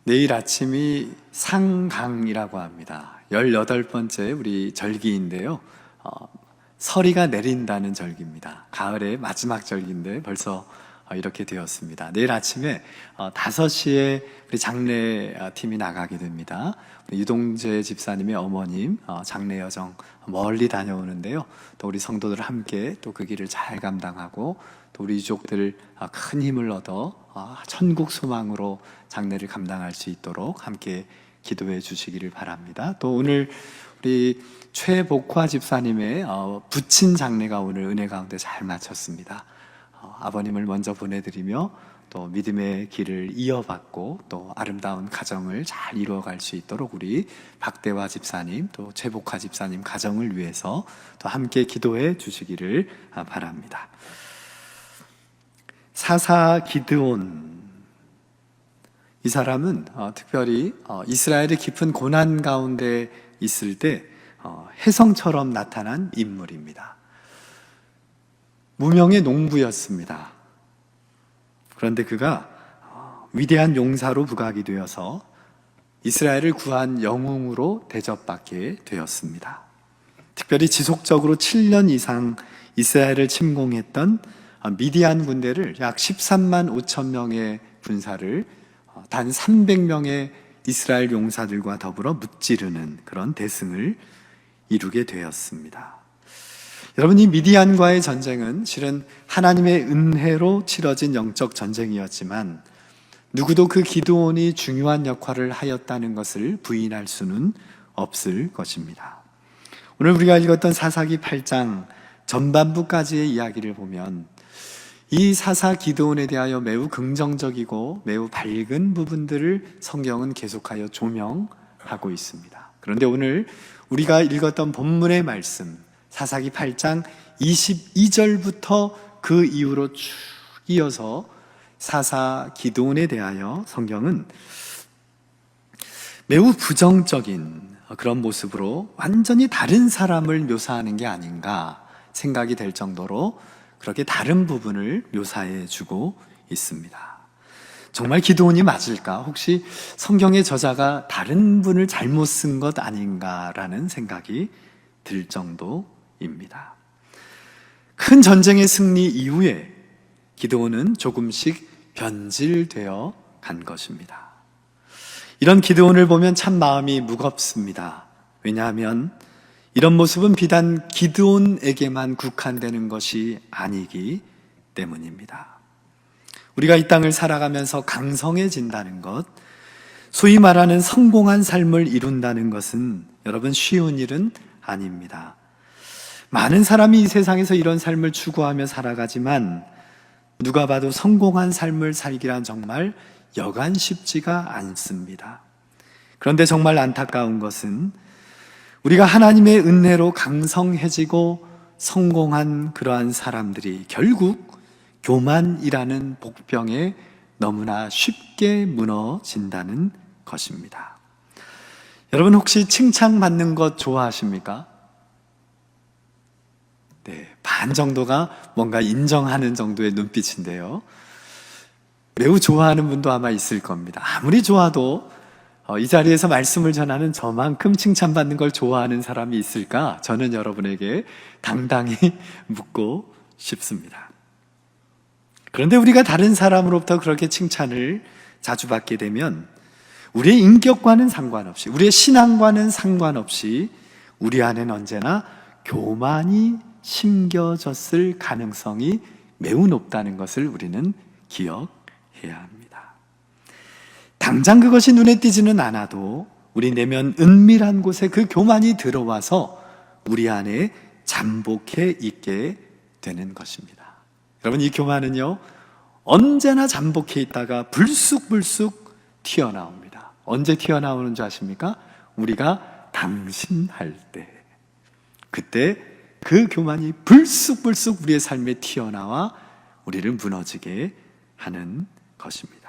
내일 아침이 상강이라고 합니다. 18번째 우리 절기인데요. 서리가 내린다는 절기입니다. 가을의 마지막 절기인데 벌써 이렇게 되었습니다. 내일 아침에 5시에 우리 장례 팀이 나가게 됩니다. 유동재 집사님의 어머님 장례 여정 멀리 다녀오는데요. 또 우리 성도들 함께 또 그 길을 잘 감당하고 또 우리 유족들 큰 힘을 얻어 천국 소망으로 장례를 감당할 수 있도록 함께 기도해 주시기를 바랍니다. 또 오늘 우리 최복화 집사님의 부친 장례가 오늘 은혜 가운데 잘 마쳤습니다. 아버님을 먼저 보내드리며 또 믿음의 길을 이어받고 또 아름다운 가정을 잘 이루어갈 수 있도록 우리 박대화 집사님 또 최복화 집사님 가정을 위해서 또 함께 기도해 주시기를 바랍니다. 사사 기드온, 이 사람은 특별히 이스라엘의 깊은 고난 가운데 있을 때 혜성처럼 나타난 인물입니다. 무명의 농부였습니다. 그런데 그가 위대한 용사로 부각이 되어서 이스라엘을 구한 영웅으로 대접받게 되었습니다. 특별히 지속적으로 7년 이상 이스라엘을 침공했던 미디안 군대를 약 13만 5천 명의 군사를 단 300명의 이스라엘 용사들과 더불어 무찌르는 그런 대승을 이루게 되었습니다. 여러분, 이 미디안과의 전쟁은 실은 하나님의 은혜로 치러진 영적 전쟁이었지만 누구도 그 기드온이 중요한 역할을 하였다는 것을 부인할 수는 없을 것입니다. 오늘 우리가 읽었던 사사기 8장 전반부까지의 이야기를 보면 이 사사 기드온에 대하여 매우 긍정적이고 매우 밝은 부분들을 성경은 계속하여 조명하고 있습니다. 그런데 오늘 우리가 읽었던 본문의 말씀 사사기 8장 22절부터 그 이후로 쭉 이어서 사사 기드온에 대하여 성경은 매우 부정적인 그런 모습으로 완전히 다른 사람을 묘사하는 게 아닌가 생각이 될 정도로 그렇게 다른 부분을 묘사해 주고 있습니다. 정말 기드온이 맞을까? 혹시 성경의 저자가 다른 분을 잘못 쓴 것 아닌가라는 생각이 들 정도입니다. 큰 전쟁의 승리 이후에 기드온은 조금씩 변질되어 간 것입니다. 이런 기드온을 보면 참 마음이 무겁습니다. 왜냐하면 이런 모습은 비단 기드온에게만 국한되는 것이 아니기 때문입니다. 우리가 이 땅을 살아가면서 강성해진다는 것, 소위 말하는 성공한 삶을 이룬다는 것은 여러분 쉬운 일은 아닙니다. 많은 사람이 이 세상에서 이런 삶을 추구하며 살아가지만 누가 봐도 성공한 삶을 살기란 정말 여간 쉽지가 않습니다. 그런데 정말 안타까운 것은 우리가 하나님의 은혜로 강성해지고 성공한 그러한 사람들이 결국 교만이라는 복병에 너무나 쉽게 무너진다는 것입니다. 여러분 혹시 칭찬받는 것 좋아하십니까? 네, 반 정도가 뭔가 인정하는 정도의 눈빛인데요. 매우 좋아하는 분도 아마 있을 겁니다. 아무리 좋아도 이 자리에서 말씀을 전하는 저만큼 칭찬받는 걸 좋아하는 사람이 있을까? 저는 여러분에게 당당히 묻고 싶습니다. 그런데 우리가 다른 사람으로부터 그렇게 칭찬을 자주 받게 되면 우리의 인격과는 상관없이, 우리의 신앙과는 상관없이 우리 안에는 언제나 교만이 심겨졌을 가능성이 매우 높다는 것을 우리는 기억해야 합니다. 당장 그것이 눈에 띄지는 않아도 우리 내면 은밀한 곳에 그 교만이 들어와서 우리 안에 잠복해 있게 되는 것입니다. 여러분, 이 교만은요 언제나 잠복해 있다가 불쑥불쑥 튀어나옵니다. 언제 튀어나오는 줄 아십니까? 우리가 당신할 때, 그때 그 교만이 불쑥불쑥 우리의 삶에 튀어나와 우리를 무너지게 하는 것입니다.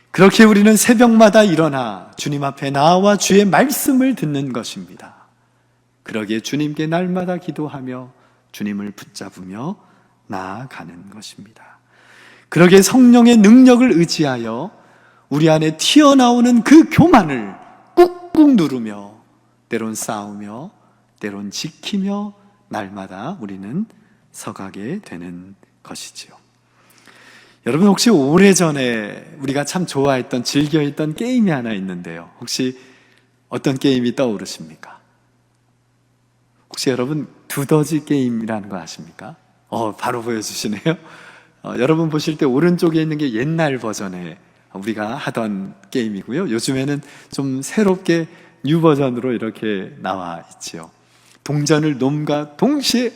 그렇게 우리는 새벽마다 일어나 주님 앞에 나와 주의 말씀을 듣는 것입니다. 그러기에 주님께 날마다 기도하며 주님을 붙잡으며 나아가는 것입니다. 그러기에 성령의 능력을 의지하여 우리 안에 튀어나오는 그 교만을 꾹꾹 누르며 때론 싸우며 때론 지키며 날마다 우리는 서가게 되는 것이지요. 여러분, 혹시 오래전에 우리가 참 좋아했던, 즐겨했던 게임이 하나 있는데요. 혹시 어떤 게임이 떠오르십니까? 혹시 여러분 두더지 게임이라는 거 아십니까? 바로 보여주시네요. 여러분 보실 때 오른쪽에 있는 게 옛날 버전의 우리가 하던 게임이고요. 요즘에는 좀 새롭게 뉴 버전으로 이렇게 나와 있지요. 동전을 놈과 동시에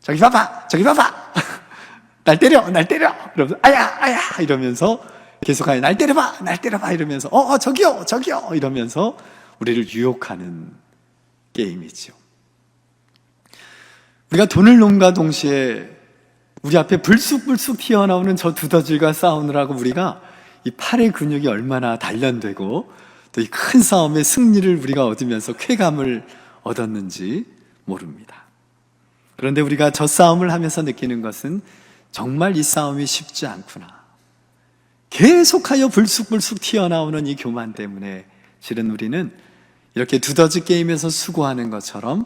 저기 봐봐, 저기 봐봐, 날 때려, 날 때려, 이러면서 아야, 아야 이러면서 계속하여 날 때려봐, 날 때려봐 이러면서 저기요, 저기요 이러면서 우리를 유혹하는 게임이지요. 우리가 돈을 놈과 동시에 우리 앞에 불쑥불쑥 튀어나오는 저 두더지가 싸우느라고 우리가 이 팔의 근육이 얼마나 단련되고 또 이 큰 싸움의 승리를 우리가 얻으면서 쾌감을 얻었는지 모릅니다. 그런데 우리가 저 싸움을 하면서 느끼는 것은 정말 이 싸움이 쉽지 않구나. 계속하여 불쑥불쑥 튀어나오는 이 교만 때문에 실은 우리는 이렇게 두더지 게임에서 수고하는 것처럼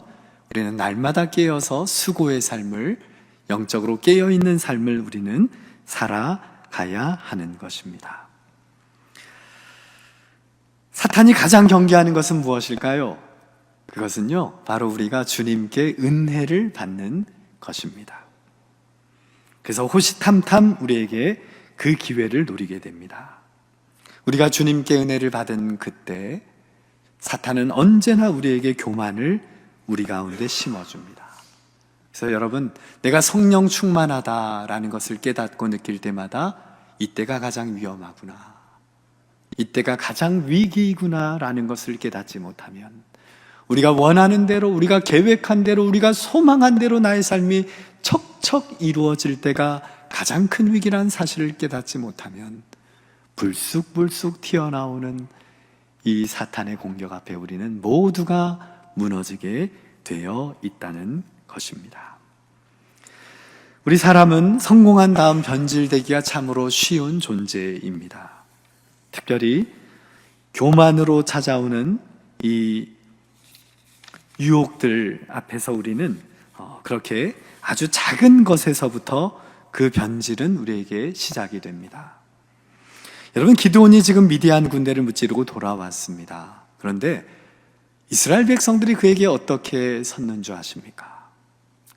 우리는 날마다 깨어서 수고의 삶을, 영적으로 깨어있는 삶을 우리는 살아가야 하는 것입니다. 사탄이 가장 경계하는 것은 무엇일까요? 그것은요, 바로 우리가 주님께 은혜를 받는 것입니다. 그래서 호시탐탐 우리에게 그 기회를 노리게 됩니다. 우리가 주님께 은혜를 받은 그때 사탄은 언제나 우리에게 교만을 우리 가운데 심어줍니다. 그래서 여러분, 내가 성령 충만하다라는 것을 깨닫고 느낄 때마다 이때가 가장 위험하구나, 이때가 가장 위기구나라는 것을 깨닫지 못하면, 우리가 원하는 대로, 우리가 계획한 대로, 우리가 소망한 대로 나의 삶이 척척 이루어질 때가 가장 큰 위기라는 사실을 깨닫지 못하면 불쑥불쑥 튀어나오는 이 사탄의 공격 앞에 우리는 모두가 무너지게 되어 있다는 것입니다. 우리 사람은 성공한 다음 변질되기가 참으로 쉬운 존재입니다. 특별히 교만으로 찾아오는 이 유혹들 앞에서 우리는 그렇게 아주 작은 것에서부터 그 변질은 우리에게 시작이 됩니다. 여러분, 기드온이 지금 미디안 군대를 무찌르고 돌아왔습니다. 그런데 이스라엘 백성들이 그에게 어떻게 섰는 줄 아십니까?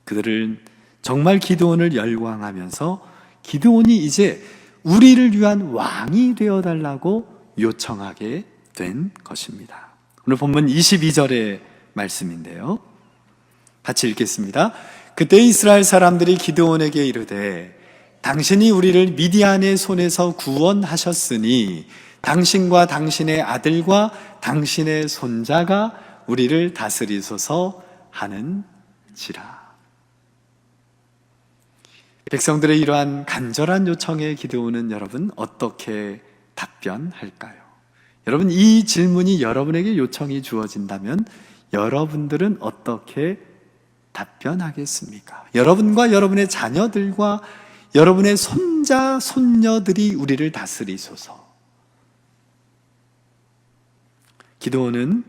그들은 정말 기드온을 열광하면서 기드온이 이제 우리를 위한 왕이 되어달라고 요청하게 된 것입니다. 오늘 본문 22절의 말씀인데요, 같이 읽겠습니다. 그때 이스라엘 사람들이 기드온에게 이르되 당신이 우리를 미디안의 손에서 구원하셨으니 당신과 당신의 아들과 당신의 손자가 우리를 다스리소서 하는지라. 백성들의 이러한 간절한 요청에 기드온은 여러분 어떻게 답변할까요? 여러분, 이 질문이 여러분에게 요청이 주어진다면 여러분들은 어떻게 답변하겠습니까? 여러분과 여러분의 자녀들과 여러분의 손자, 손녀들이 우리를 다스리소서. 기드온은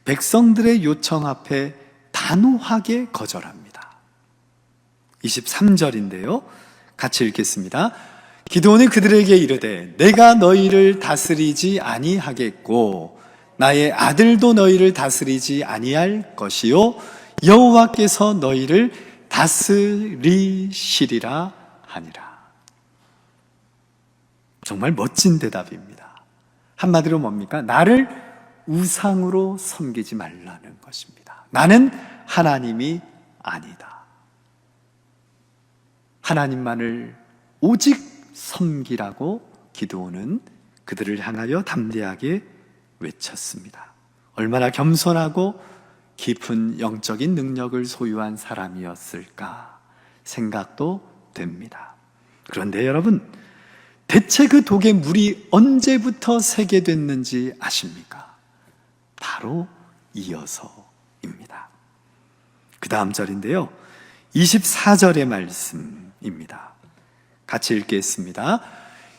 백성들의 요청 앞에 단호하게 거절합니다. 23절인데요, 같이 읽겠습니다. 기드온이 그들에게 이르되 내가 너희를 다스리지 아니하겠고 나의 아들도 너희를 다스리지 아니할 것이요 여호와께서 너희를 다스리시리라 하니라. 정말 멋진 대답입니다. 한마디로 뭡니까? 나를 우상으로 섬기지 말라는 것입니다. 나는 하나님이 아니다. 하나님만을 오직 섬기라고 기드온은 그들을 향하여 담대하게 외쳤습니다. 얼마나 겸손하고 깊은 영적인 능력을 소유한 사람이었을까 생각도 됩니다. 그런데 여러분, 대체 그 독에 물이 언제부터 새게 됐는지 아십니까? 바로 이어서입니다. 그 다음 절인데요, 24절의 말씀입니다. 같이 읽겠습니다.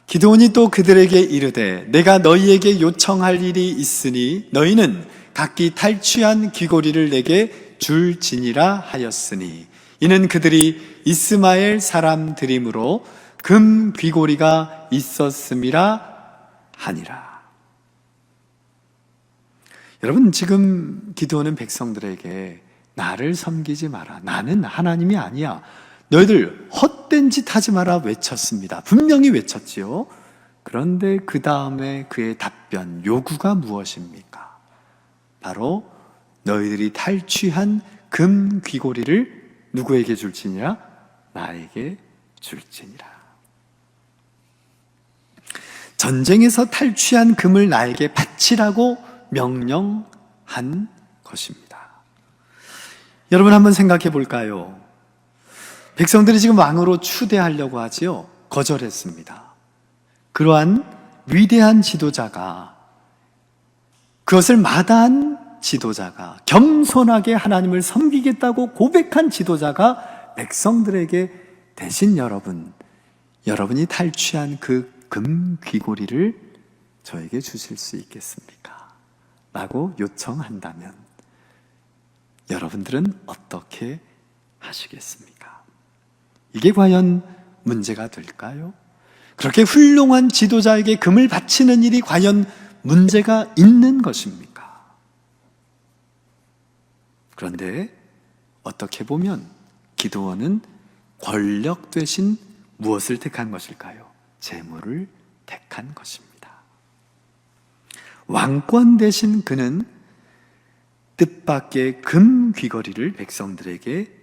기드온이 또 그들에게 이르되 내가 너희에게 요청할 일이 있으니 너희는 각기 탈취한 귀고리를 내게 줄지니라 하였으니 이는 그들이 이스마엘 사람들이므로 금 귀고리가 있었음이라 하니라. 여러분, 지금 기드온은 백성들에게 나를 섬기지 마라, 나는 하나님이 아니야, 너희들 헛된 짓 하지 마라 외쳤습니다. 분명히 외쳤지요. 그런데 그 다음에 그의 답변, 요구가 무엇입니까? 바로 너희들이 탈취한 금 귀고리를 누구에게 줄지니라? 나에게 줄지니라. 전쟁에서 탈취한 금을 나에게 바치라고 명령한 것입니다. 여러분, 한번 생각해 볼까요? 백성들이 지금 왕으로 추대하려고 하지요. 거절했습니다. 그러한 위대한 지도자가, 그것을 마다한 지도자가, 겸손하게 하나님을 섬기겠다고 고백한 지도자가 백성들에게 대신 여러분이 탈취한 그 금 귀고리를 저에게 주실 수 있겠습니까? 라고 요청한다면 여러분들은 어떻게 하시겠습니까? 이게 과연 문제가 될까요? 그렇게 훌륭한 지도자에게 금을 바치는 일이 과연 문제가 있는 것입니까? 그런데 어떻게 보면 기드온은 권력 대신 무엇을 택한 것일까요? 재물을 택한 것입니다. 왕권 대신 그는 뜻밖의 금 귀걸이를 백성들에게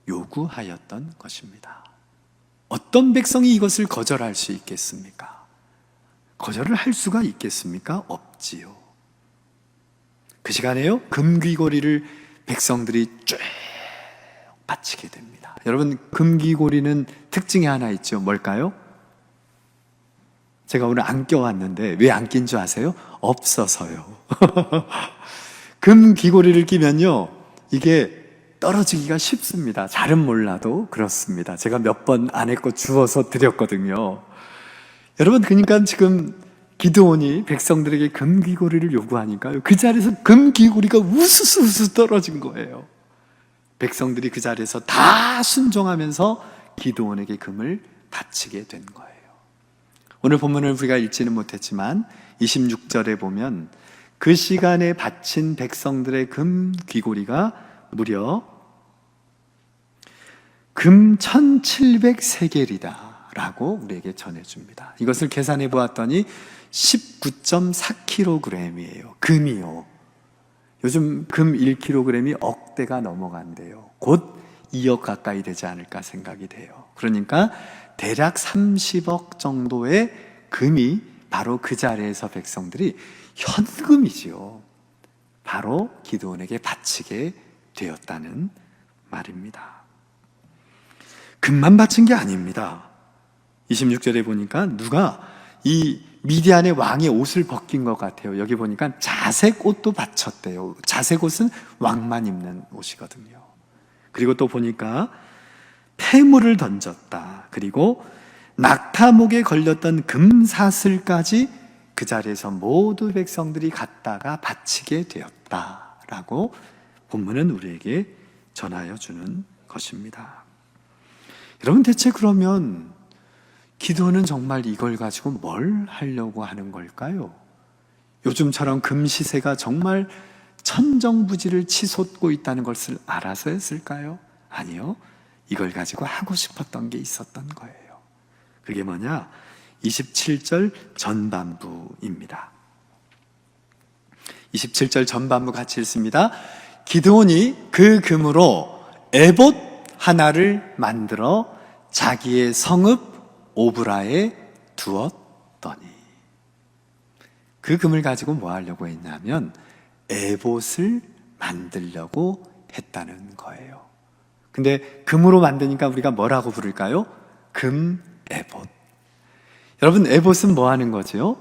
요구하였던 것입니다. 어떤 백성이 이것을 거절할 수 있겠습니까? 거절을 할 수가 있겠습니까? 없지요. 그 시간에요, 금 귀걸이를 백성들이 쭉 바치게 됩니다. 여러분, 금 귀걸이는 특징이 하나 있죠. 뭘까요? 제가 오늘 안 껴왔는데 왜 안 낀 줄 아세요? 없어서요. 금 귀고리를 끼면요, 이게 떨어지기가 쉽습니다. 잘은 몰라도 그렇습니다. 제가 몇 번 안에 거 주워서 드렸거든요. 여러분, 그러니까 지금 기드온이 백성들에게 금 귀고리를 요구하니까요, 그 자리에서 금 귀고리가 우수수 떨어진 거예요. 백성들이 그 자리에서 다 순종하면서 기드온에게 금을 바치게 된 거예요. 오늘 본문을 우리가 읽지는 못했지만 26절에 보면 그 시간에 바친 백성들의 금 귀고리가 무려 금 1700세겔이다 라고 우리에게 전해줍니다. 이것을 계산해 보았더니 19.4kg이에요. 금이요. 요즘 금 1kg이 억대가 넘어간대요. 곧 2억 가까이 되지 않을까 생각이 돼요. 그러니까 대략 30억 정도의 금이 바로 그 자리에서 백성들이 현금이지요, 바로 기드온에게 바치게 되었다는 말입니다. 금만 바친 게 아닙니다. 26절에 보니까 누가 이 미디안의 왕의 옷을 벗긴 것 같아요. 여기 보니까 자색 옷도 바쳤대요. 자색 옷은 왕만 입는 옷이거든요. 그리고 또 보니까 폐물을 던졌다. 그리고 낙타목에 걸렸던 금사슬까지 그 자리에서 모두 백성들이 갖다가 바치게 되었다라고 본문은 우리에게 전하여 주는 것입니다. 여러분, 대체 그러면 기드온은 정말 이걸 가지고 뭘 하려고 하는 걸까요? 요즘처럼 금 시세가 정말 천정부지를 치솟고 있다는 것을 알아서 했을까요? 아니요. 이걸 가지고 하고 싶었던 게 있었던 거예요. 그게 뭐냐? 27절 전반부입니다. 27절 전반부 같이 읽습니다. 기드온이 그 금으로 에봇 하나를 만들어 자기의 성읍 오브라에 두었더니, 그 금을 가지고 뭐 하려고 했냐면 에봇을 만들려고 했다는 거예요. 근데 금으로 만드니까 우리가 뭐라고 부를까요? 금 에봇. 여러분, 에봇은 뭐 하는 거죠?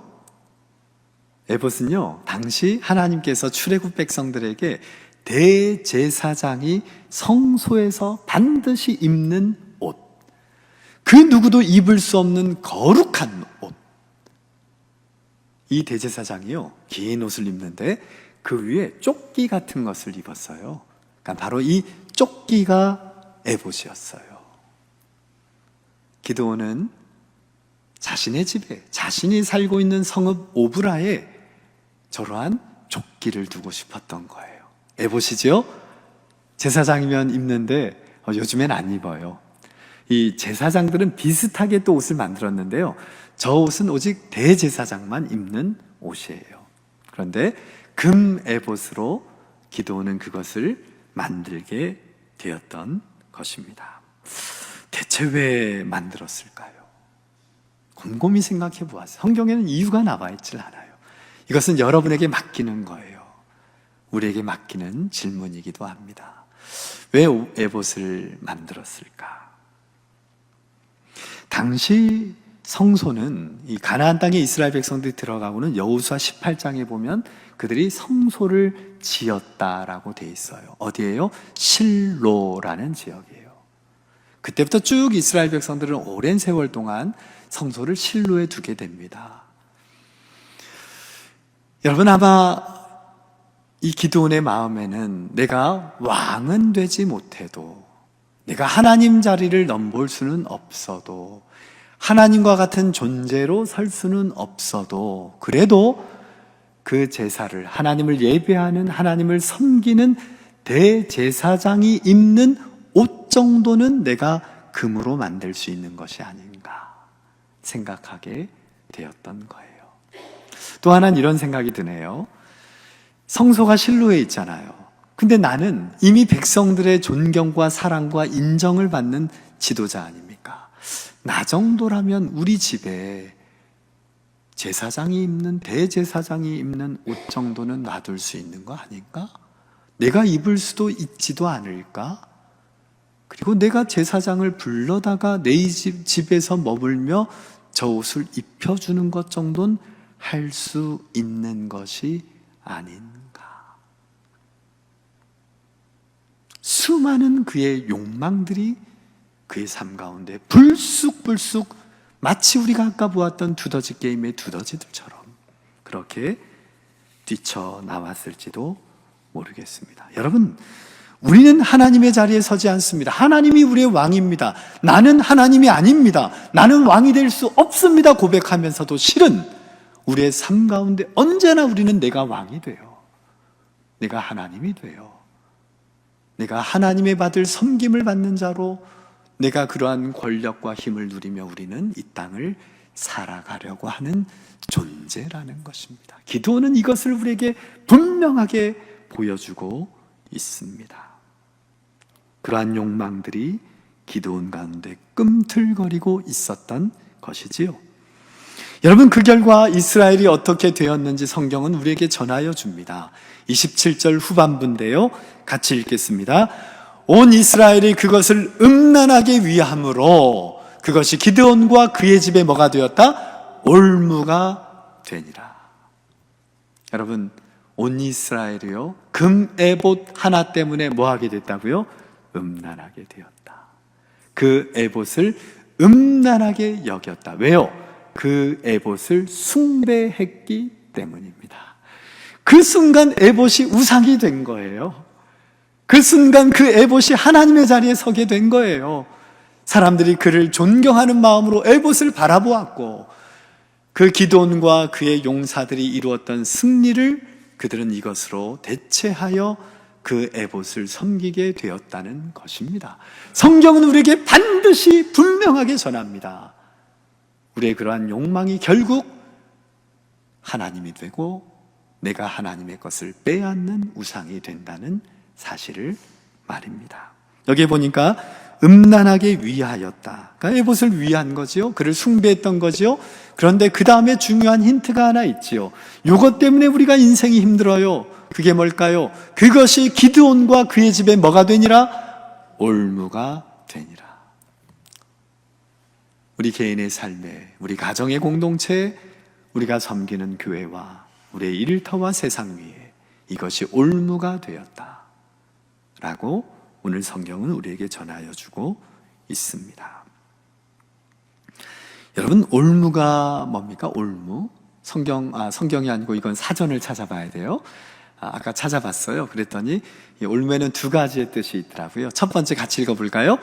에봇은요, 당시 하나님께서 출애굽 백성들에게 대제사장이 성소에서 반드시 입는 옷, 그 누구도 입을 수 없는 거룩한 옷, 이 대제사장이요, 긴 옷을 입는데 그 위에 조끼 같은 것을 입었어요. 그러니까 바로 이 조끼가 에봇이었어요. 기드온은 자신의 집에, 자신이 살고 있는 성읍 오브라에 저러한 조끼를 두고 싶었던 거예요. 에봇이죠? 제사장이면 입는데 요즘엔 안 입어요. 이 제사장들은 비슷하게 또 옷을 만들었는데요, 저 옷은 오직 대제사장만 입는 옷이에요. 그런데 금 에봇으로 기드온은 그것을 만들게 되었던 것입니다. 대체 왜 만들었을까요? 곰곰이 생각해 보았어요. 성경에는 이유가 나와 있질 않아요. 이것은 여러분에게 맡기는 거예요. 우리에게 맡기는 질문이기도 합니다. 왜 에봇을 만들었을까? 당시 성소는, 이 가나안 땅에 이스라엘 백성들이 들어가고는 여호수아 18장에 보면 그들이 성소를 지었다라고 돼 있어요. 어디예요? 실로라는 지역이에요. 그때부터 쭉 이스라엘 백성들은 오랜 세월 동안 성소를 실로에 두게 됩니다. 여러분, 아마 이 기드온의 마음에는 내가 왕은 되지 못해도, 내가 하나님 자리를 넘볼 수는 없어도, 하나님과 같은 존재로 설 수는 없어도, 그래도 그 제사를, 하나님을 예배하는, 하나님을 섬기는 대제사장이 입는 옷 정도는 내가 금으로 만들 수 있는 것이 아닌가 생각하게 되었던 거예요. 또 하나는 이런 생각이 드네요. 성소가 실로에 있잖아요. 근데 나는 이미 백성들의 존경과 사랑과 인정을 받는 지도자 아닙니까? 나 정도라면 우리 집에 제사장이 입는, 대제사장이 입는 옷 정도는 놔둘 수 있는 거 아닌가? 내가 입을 수도 있지도 않을까? 그리고 내가 제사장을 불러다가 내 집에서 머물며 저 옷을 입혀주는 것 정도는 할 수 있는 것이 아닌가? 수많은 그의 욕망들이 그의 삶 가운데 불쑥불쑥, 마치 우리가 아까 보았던 두더지 게임의 두더지들처럼 그렇게 뛰쳐나왔을지도 모르겠습니다. 여러분, 우리는 하나님의 자리에 서지 않습니다. 하나님이 우리의 왕입니다. 나는 하나님이 아닙니다. 나는 왕이 될 수 없습니다 고백하면서도 실은 우리의 삶 가운데 언제나 우리는 내가 왕이 돼요. 내가 하나님이 돼요. 내가 하나님의 받을 섬김을 받는 자로, 내가 그러한 권력과 힘을 누리며 우리는 이 땅을 살아가려고 하는 존재라는 것입니다. 기도는 이것을 우리에게 분명하게 보여주고 있습니다. 그러한 욕망들이 기도원 가운데 꿈틀거리고 있었던 것이지요. 여러분, 그 결과 이스라엘이 어떻게 되었는지 성경은 우리에게 전하여 줍니다. 27절 후반부인데요, 같이 읽겠습니다. 온 이스라엘이 그것을 음란하게 위함으로 그것이 기드온과 그의 집에 뭐가 되었다? 올무가 되니라. 여러분, 온 이스라엘이요, 금 에봇 하나 때문에 뭐하게 됐다고요? 음란하게 되었다. 그 에봇을 음란하게 여겼다. 왜요? 그 에봇을 숭배했기 때문입니다. 그 순간 에봇이 우상이 된 거예요. 그 순간 그 에봇이 하나님의 자리에 서게 된 거예요. 사람들이 그를 존경하는 마음으로 에봇을 바라보았고, 그 기드온과 그의 용사들이 이루었던 승리를 그들은 이것으로 대체하여 그 에봇을 섬기게 되었다는 것입니다. 성경은 우리에게 반드시 분명하게 전합니다. 우리의 그러한 욕망이 결국 하나님이 되고 내가 하나님의 것을 빼앗는 우상이 된다는 사실을 말입니다. 여기에 보니까 음란하게 위하였다. 그러니까 에봇을 위한 거지요. 그를 숭배했던 거지요. 그런데 그 다음에 중요한 힌트가 하나 있지요. 이것 때문에 우리가 인생이 힘들어요. 그게 뭘까요? 그것이 기드온과 그의 집에 뭐가 되니라? 올무가 되니라. 우리 개인의 삶에, 우리 가정의 공동체에, 우리가 섬기는 교회와 우리의 일터와 세상 위에 이것이 올무가 되었다 라고 오늘 성경은 우리에게 전하여 주고 있습니다. 여러분, 올무가 뭡니까? 올무? 성경이 아니고 이건 사전을 찾아봐야 돼요. 아까 찾아봤어요. 그랬더니 이 올무에는 두 가지의 뜻이 있더라고요. 첫 번째 같이 읽어볼까요?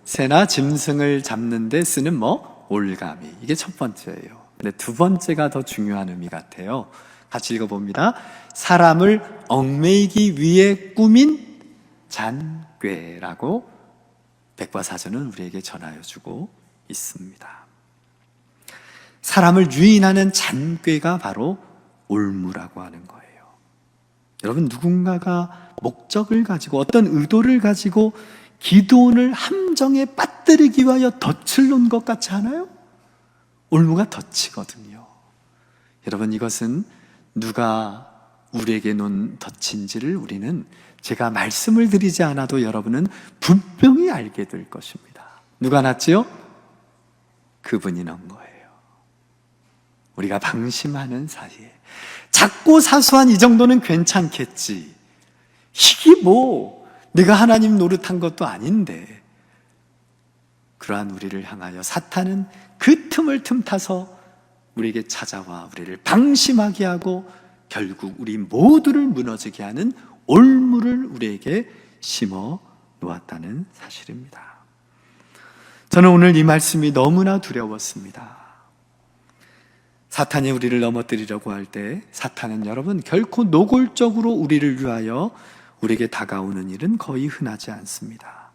새나 짐승을 잡는 데 쓰는 올가미. 이게 첫 번째예요. 근데 두 번째가 더 중요한 의미 같아요. 같이 읽어봅니다. 사람을 얽매이기 위해 꾸민 잔꾀라고 백과사전은 우리에게 전하여주고 있습니다. 사람을 유인하는 잔꾀가 바로 올무라고 하는 거예요. 여러분, 누군가가 목적을 가지고 어떤 의도를 가지고 기드온을 함정에 빠뜨리기 위하여 덫을 놓은 것 같지 않아요? 올무가 덫이거든요. 여러분, 이것은 누가 우리에게 놓은 덫인지를 우리는 제가 말씀을 드리지 않아도 여러분은 분명히 알게 될 것입니다. 누가 놨지요? 그분이 넣은 거예요. 우리가 방심하는 사이에 작고 사소한 이 정도는 괜찮겠지. 이게 내가 하나님 노릇한 것도 아닌데. 그러한 우리를 향하여 사탄은 그 틈을 틈타서 우리에게 찾아와 우리를 방심하게 하고 결국 우리 모두를 무너지게 하는 올무를 우리에게 심어 놓았다는 사실입니다. 저는 오늘 이 말씀이 너무나 두려웠습니다. 사탄이 우리를 넘어뜨리려고 할 때 사탄은 여러분 결코 노골적으로 우리를 위하여 우리에게 다가오는 일은 거의 흔하지 않습니다.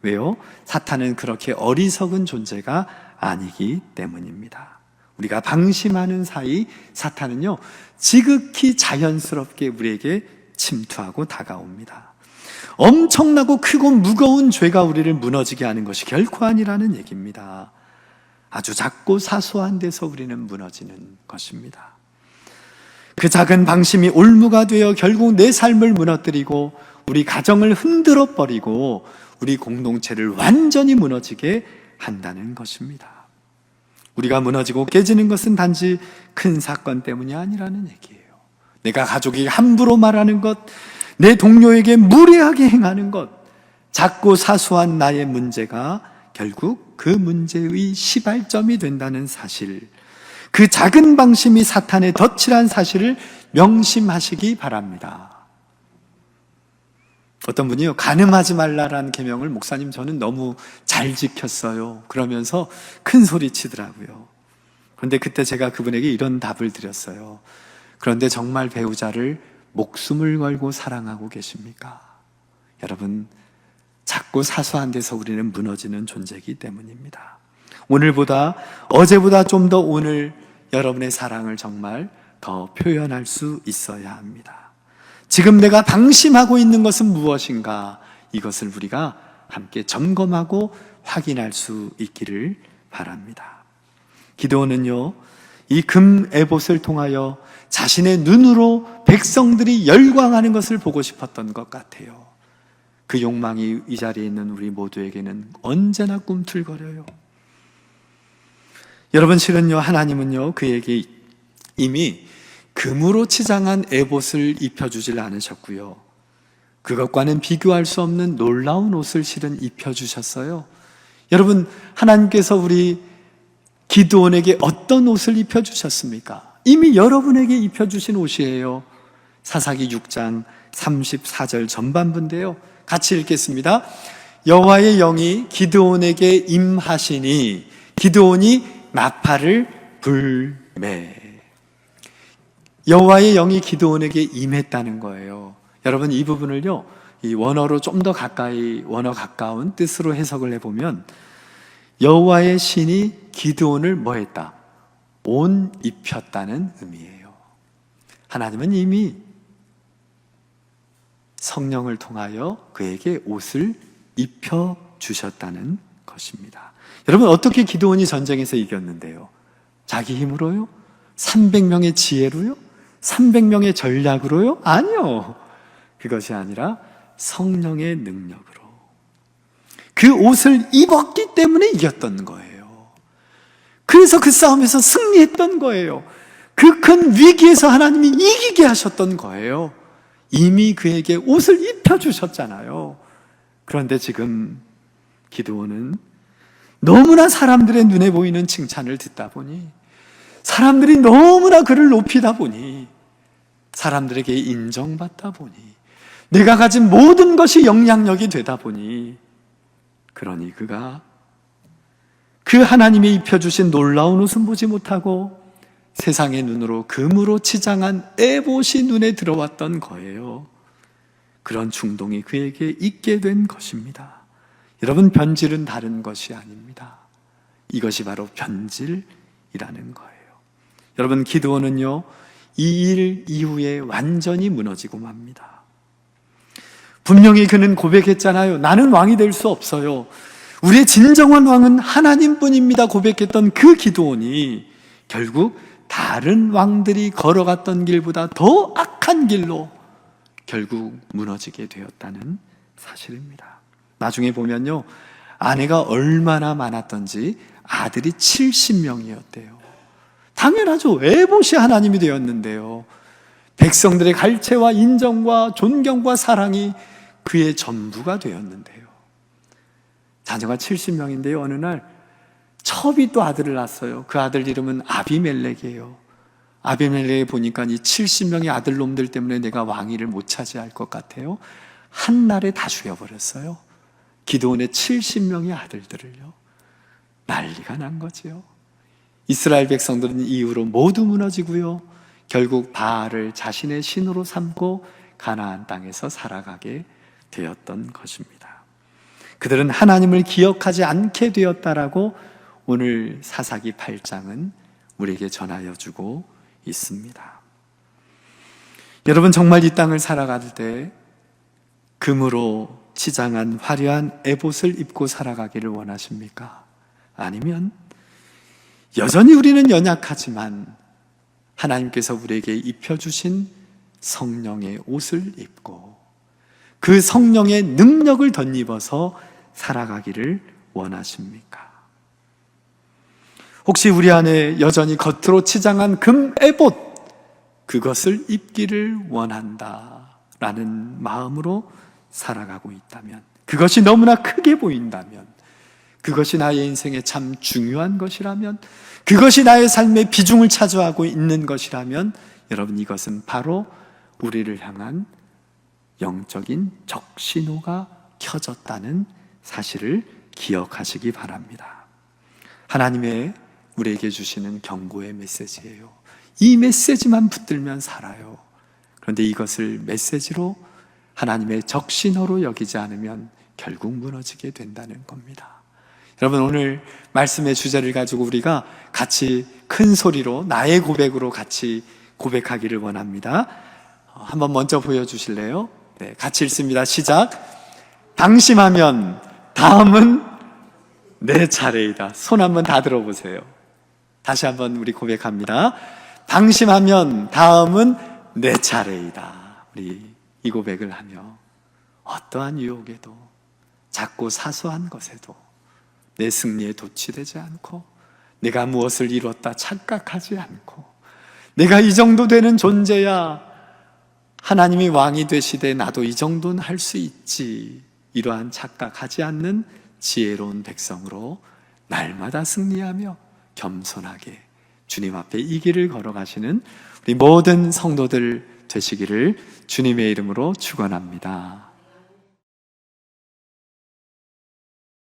왜요? 사탄은 그렇게 어리석은 존재가 아니기 때문입니다. 우리가 방심하는 사이 사탄은요 지극히 자연스럽게 우리에게 침투하고 다가옵니다. 엄청나고 크고 무거운 죄가 우리를 무너지게 하는 것이 결코 아니라는 얘기입니다. 아주 작고 사소한 데서 우리는 무너지는 것입니다. 그 작은 방심이 올무가 되어 결국 내 삶을 무너뜨리고 우리 가정을 흔들어 버리고 우리 공동체를 완전히 무너지게 한다는 것입니다. 우리가 무너지고 깨지는 것은 단지 큰 사건 때문이 아니라는 얘기예요. 내가 가족이 함부로 말하는 것, 내 동료에게 무례하게 행하는 것, 작고 사소한 나의 문제가 결국 그 문제의 시발점이 된다는 사실, 그 작은 방심이 사탄의 덫이란 사실을 명심하시기 바랍니다. 어떤 분이요, 간음하지 말라라는 계명을 목사님 저는 너무 잘 지켰어요 그러면서 큰 소리 치더라고요. 그런데 그때 제가 그분에게 이런 답을 드렸어요. 그런데 정말 배우자를 목숨을 걸고 사랑하고 계십니까? 여러분, 작고 사소한 데서 우리는 무너지는 존재이기 때문입니다. 오늘보다 어제보다 좀 더 오늘 여러분의 사랑을 정말 더 표현할 수 있어야 합니다. 지금 내가 방심하고 있는 것은 무엇인가? 이것을 우리가 함께 점검하고 확인할 수 있기를 바랍니다. 기드온은요, 이 금 에봇을 통하여 자신의 눈으로 백성들이 열광하는 것을 보고 싶었던 것 같아요. 그 욕망이 이 자리에 있는 우리 모두에게는 언제나 꿈틀거려요. 여러분, 실은요, 하나님은요 그에게 이미 금으로 치장한 에봇을 입혀주질 않으셨고요, 그것과는 비교할 수 없는 놀라운 옷을 실은 입혀주셨어요. 여러분, 하나님께서 우리 기드온에게 어떤 옷을 입혀주셨습니까? 이미 여러분에게 입혀주신 옷이에요. 사사기 6장 34절 전반부인데요, 같이 읽겠습니다. 여호와의 영이 기드온에게 임하시니 기드온이 나팔을 불매. 여호와의 영이 기드온에게 임했다는 거예요. 여러분, 이 부분을요, 이 원어로 좀 더 가까이 원어 가까운 뜻으로 해석을 해보면 여호와의 신이 기드온을 뭐 했다? 옷 입혔다는 의미예요. 하나님은 이미 성령을 통하여 그에게 옷을 입혀주셨다는 것입니다. 여러분, 어떻게 기드온이 전쟁에서 이겼는데요? 자기 힘으로요? 300명의 지혜로요? 300명의 전략으로요? 아니요. 그것이 아니라 성령의 능력으로. 그 옷을 입었기 때문에 이겼던 거예요. 그래서 그 싸움에서 승리했던 거예요. 그 큰 위기에서 하나님이 이기게 하셨던 거예요. 이미 그에게 옷을 입혀주셨잖아요. 그런데 지금 기드온은 너무나 사람들의 눈에 보이는 칭찬을 듣다 보니 사람들이 너무나 그를 높이다 보니, 사람들에게 인정받다 보니, 내가 가진 모든 것이 영향력이 되다 보니, 그러니 그가 그 하나님이 입혀주신 놀라운 옷은 보지 못하고 세상의 눈으로 금으로 치장한 에봇이 눈에 들어왔던 거예요. 그런 충동이 그에게 있게 된 것입니다. 여러분, 변질은 다른 것이 아닙니다. 이것이 바로 변질이라는 거예요. 여러분, 기드온은요, 이 일 이후에 완전히 무너지고 맙니다. 분명히 그는 고백했잖아요. 나는 왕이 될 수 없어요. 우리의 진정한 왕은 하나님뿐입니다. 고백했던 그 기드온이 결국 다른 왕들이 걸어갔던 길보다 더 악한 길로 결국 무너지게 되었다는 사실입니다. 나중에 보면요, 아내가 얼마나 많았던지 아들이 70명이었대요. 당연하죠. 에봇이 하나님이 되었는데요. 백성들의 갈채와 인정과 존경과 사랑이 그의 전부가 되었는데요. 자녀가 70명인데요. 어느 날 첩이 또 아들을 낳았어요. 그 아들 이름은 아비멜렉이에요. 아비멜렉에 보니까 이 70명의 아들놈들 때문에 내가 왕위를 못 차지할 것 같아요. 한날에 다 죽여버렸어요. 기드온의 70명의 아들들을요. 난리가 난 거지요. 이스라엘 백성들은 이후로 모두 무너지고요, 결국 바알을 자신의 신으로 삼고 가나안 땅에서 살아가게 되었던 것입니다. 그들은 하나님을 기억하지 않게 되었다라고 오늘 사사기 8장은 우리에게 전하여 주고 있습니다. 여러분, 정말 이 땅을 살아갈 때 금으로 치장한 화려한 에봇을 입고 살아가기를 원하십니까? 아니면 여전히 우리는 연약하지만 하나님께서 우리에게 입혀주신 성령의 옷을 입고 그 성령의 능력을 덧입어서 살아가기를 원하십니까? 혹시 우리 안에 여전히 겉으로 치장한 금 에봇, 그것을 입기를 원한다라는 마음으로 살아가고 있다면, 그것이 너무나 크게 보인다면, 그것이 나의 인생에 참 중요한 것이라면, 그것이 나의 삶의 비중을 차지하고 있는 것이라면, 여러분, 이것은 바로 우리를 향한 영적인 적신호가 켜졌다는 사실을 기억하시기 바랍니다. 하나님의 우리에게 주시는 경고의 메시지예요. 이 메시지만 붙들면 살아요. 그런데 이것을 메시지로 하나님의 적신호로 여기지 않으면 결국 무너지게 된다는 겁니다. 여러분, 오늘 말씀의 주제를 가지고 우리가 같이 큰 소리로 나의 고백으로 같이 고백하기를 원합니다. 한번 먼저 보여주실래요? 네, 같이 읽습니다. 시작. 방심하면 다음은 내 차례이다. 손 한번 다 들어보세요. 다시 한번 우리 고백합니다. 방심하면 다음은 내 차례이다. 우리 이 고백을 하며 어떠한 유혹에도, 작고 사소한 것에도 내 승리에 도취되지 않고, 내가 무엇을 이뤘다 착각하지 않고, 내가 이 정도 되는 존재야, 하나님이 왕이 되시되 나도 이 정도는 할 수 있지, 이러한 착각하지 않는 지혜로운 백성으로 날마다 승리하며 겸손하게 주님 앞에 이 길을 걸어가시는 우리 모든 성도들 되시기를 주님의 이름으로 축원합니다.